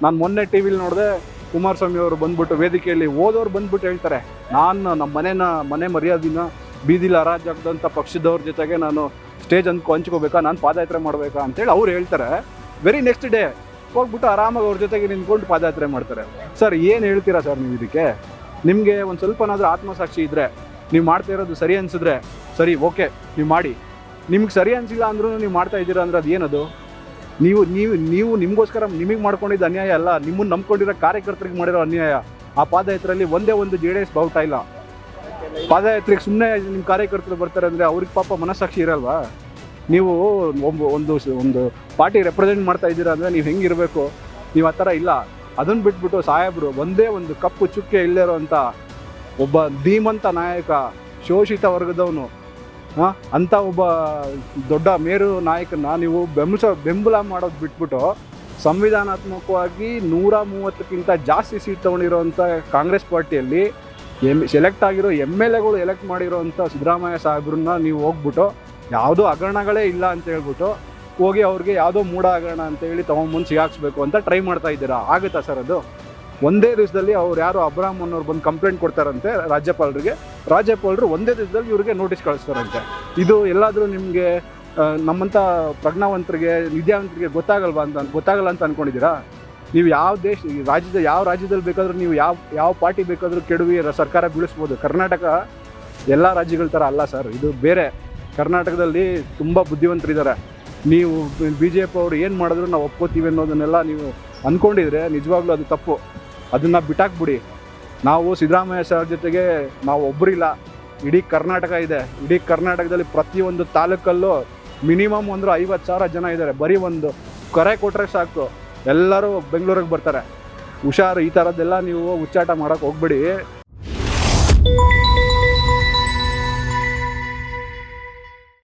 ನಾನು ಮೊನ್ನೆ ಟಿ ವಿಲಿ ನೋಡಿದೆ, ಕುಮಾರಸ್ವಾಮಿ ಅವರು ಬಂದ್ಬಿಟ್ಟು ವೇದಿಕೆಯಲ್ಲಿ ಓದೋರು ಬಂದ್ಬಿಟ್ಟು ಹೇಳ್ತಾರೆ, ನಾನು ನಮ್ಮ ಮನೆ ಮರ್ಯಾದಿನ ಬೀದಿಲಿ ಹರಾಜಾಗದಂಥ ಪಕ್ಷದವ್ರ ಜೊತೆಗೆ ನಾನು ಸ್ಟೇಜ್ ಹಂಚ್ಕೋಬೇಕಾ, ನಾನು ಪಾದಯಾತ್ರೆ ಮಾಡಬೇಕಾ ಅಂತೇಳಿ ಅವ್ರು ಹೇಳ್ತಾರೆ. ವೆರಿ ನೆಕ್ಸ್ಟ್ ಡೇ ಹೋಗ್ಬಿಟ್ಟು ಆರಾಮಾಗಿ ಅವ್ರ ಜೊತೆಗೆ ನಿಂತ್ಕೊಂಡು ಪಾದಯಾತ್ರೆ ಮಾಡ್ತಾರೆ. ಸರ್ ಏನು ಹೇಳ್ತೀರಾ ಸರ್ ನೀವು ಇದಕ್ಕೆ? ನಿಮಗೆ ಒಂದು ಸ್ವಲ್ಪನಾದರೂ ಆತ್ಮಸಾಕ್ಷಿ ಇದ್ದರೆ, ನೀವು ಮಾಡ್ತಾ ಇರೋದು ಸರಿ ಅನಿಸಿದ್ರೆ ಸರಿ, ಓಕೆ ನೀವು ಮಾಡಿ. ನಿಮ್ಗೆ ಸರಿ ಅನಿಸಿಲ್ಲ ಅಂದ್ರೂ ನೀವು ಮಾಡ್ತಾ ಇದ್ದೀರಾ ಅಂದರೆ ಅದು ಏನದು? ನೀವು ನೀವು ನೀವು ನಿಮಗೋಸ್ಕರ ನಿಮಗೆ ಮಾಡ್ಕೊಂಡಿದ್ದ ಅನ್ಯಾಯ ಅಲ್ಲ, ನಿಮ್ಮನ್ನು ನಂಬ್ಕೊಂಡಿರೋ ಕಾರ್ಯಕರ್ತರಿಗೆ ಮಾಡಿರೋ ಅನ್ಯಾಯ. ಆ ಪಾದಯಾತ್ರೆಯಲ್ಲಿ ಒಂದೇ ಒಂದು JDS ಬಾವುಟ ಇಲ್ಲ. ಪಾದಯಾತ್ರೆಗೆ ಸುಮ್ಮನೆ ನಿಮ್ಮ ಕಾರ್ಯಕರ್ತರು ಬರ್ತಾರೆ ಅಂದರೆ ಅವ್ರಿಗೆ ಪಾಪ ಮನಸ್ಸಾಕ್ಷಿ ಇರಲ್ವಾ? ನೀವು ಒಂದು ಪಾರ್ಟಿ ರೆಪ್ರೆಸೆಂಟ್ ಮಾಡ್ತಾ ಇದ್ದೀರಾ ಅಂದರೆ ನೀವು ಹೆಂಗಿರಬೇಕು? ನೀವು ಆ ಥರ ಇಲ್ಲ. ಅದನ್ನು ಬಿಟ್ಬಿಟ್ಟು ಸಾಹೇಬರು ಒಂದೇ ಒಂದು ಕಪ್ಪು ಚುಕ್ಕೆ ಇಲ್ಲದಿರೋ ಅಂಥ ಒಬ್ಬ ಧೀಮಂತ ನಾಯಕ, ಶೋಷಿತ ವರ್ಗದವನು, ಅಂಥ ಒಬ್ಬ ದೊಡ್ಡ ಮೇರು ನಾಯಕನ ನೀವು ಬೆಂಬಲ ಮಾಡೋದು ಬಿಟ್ಬಿಟ್ಟು ಸಂವಿಧಾನಾತ್ಮಕವಾಗಿ 130ಕ್ಕಿಂತ ಜಾಸ್ತಿ ಸೀಟ್ ತೊಗೊಂಡಿರೋವಂಥ ಕಾಂಗ್ರೆಸ್ ಪಾರ್ಟಿಯಲ್ಲಿ ಸೆಲೆಕ್ಟ್ ಆಗಿರೋ MLAಗಳು ಎಲೆಕ್ಟ್ ಮಾಡಿರೋವಂಥ ಸಿದ್ದರಾಮಯ್ಯ ಸಾಹೇಬ್ರನ್ನ ನೀವು ಹೋಗ್ಬಿಟ್ಟು ಯಾವುದೋ ಹಗರಣಗಳೇ ಇಲ್ಲ ಅಂತ ಹೇಳ್ಬಿಟ್ಟು ಹೋಗಿ ಅವ್ರಿಗೆ ಯಾವುದೋ ಮೂಢ ಹಗರಣ ಅಂತೇಳಿ ತೊಗೊಂಬಂದು ಸಿಗಾಕ್ಸ್ಬೇಕು ಅಂತ ಟ್ರೈ ಮಾಡ್ತಾ ಇದ್ದೀರಾ. ಆಗುತ್ತಾ ಸರ್ ಅದು? ಒಂದೇ ದಿವಸದಲ್ಲಿ ಅವ್ರು ಯಾರು ಅಬ್ರಾಹ್ಮ್ ಅನ್ನೋರು ಬಂದು ಕಂಪ್ಲೇಂಟ್ ಕೊಡ್ತಾರಂತೆ ರಾಜ್ಯಪಾಲರು ಒಂದೇ ದಿವಸದಲ್ಲಿ ಇವ್ರಿಗೆ ನೋಟಿಸ್ ಕಳಿಸ್ತಾರಂತೆ. ಇದು ಎಲ್ಲಾದರೂ ನಿಮಗೆ ನಮ್ಮಂಥ ಪ್ರಜ್ಞಾವಂತರಿಗೆ, ವಿದ್ಯಾವಂತರಿಗೆ ಗೊತ್ತಾಗಲ್ಲ ಅಂತ ಅಂದ್ಕೊಂಡಿದ್ದೀರಾ? ನೀವು ಯಾವ ರಾಜ್ಯದಲ್ಲಿ ಬೇಕಾದರೂ ನೀವು ಯಾವ ಪಾರ್ಟಿ ಬೇಕಾದರೂ ಕೆಡವಿ ಸರ್ಕಾರ ಬೀಳಿಸ್ಬೋದು. ಕರ್ನಾಟಕ ಎಲ್ಲ ರಾಜ್ಯಗಳ ಥರ ಅಲ್ಲ ಸರ್, ಇದು ಬೇರೆ. ಕರ್ನಾಟಕದಲ್ಲಿ ತುಂಬ ಬುದ್ಧಿವಂತರಿದ್ದಾರೆ. ನೀವು BJP ಅವರು ಏನು ಮಾಡಿದ್ರು ನಾವು ಒಪ್ಕೋತೀವಿ ಅನ್ನೋದನ್ನೆಲ್ಲ ನೀವು ಅಂದ್ಕೊಂಡಿದ್ರೆ ನಿಜವಾಗ್ಲೂ ಅದು ತಪ್ಪು. ಅದನ್ನು ಬಿಟ್ಟಾಕ್ಬಿಡಿ. ನಾವು ಸಿದ್ದರಾಮಯ್ಯ ಸರ್ ಜೊತೆಗೆ ನಾವು ಒಬ್ಬರಿಲ್ಲ, ಇಡೀ ಕರ್ನಾಟಕ ಇದೆ. ಇಡೀ ಕರ್ನಾಟಕದಲ್ಲಿ ಪ್ರತಿಯೊಂದು ತಾಲೂಕಲ್ಲೂ ಮಿನಿಮಮ್ ಅಂದ್ರೆ 50,000 ಜನ ಇದ್ದಾರೆ. ಬರೀ ಒಂದು ಕರೆ ಕೊಟ್ಟರೆ ಸಾಕು, ಎಲ್ಲರೂ ಬೆಂಗಳೂರಿಗೆ ಬರ್ತಾರೆ. ಹುಷಾರು, ಈ ಥರದ್ದೆಲ್ಲ ನೀವು ಹುಚ್ಚಾಟ ಮಾಡೋಕ್ಕೆ ಹೋಗ್ಬೇಡಿ.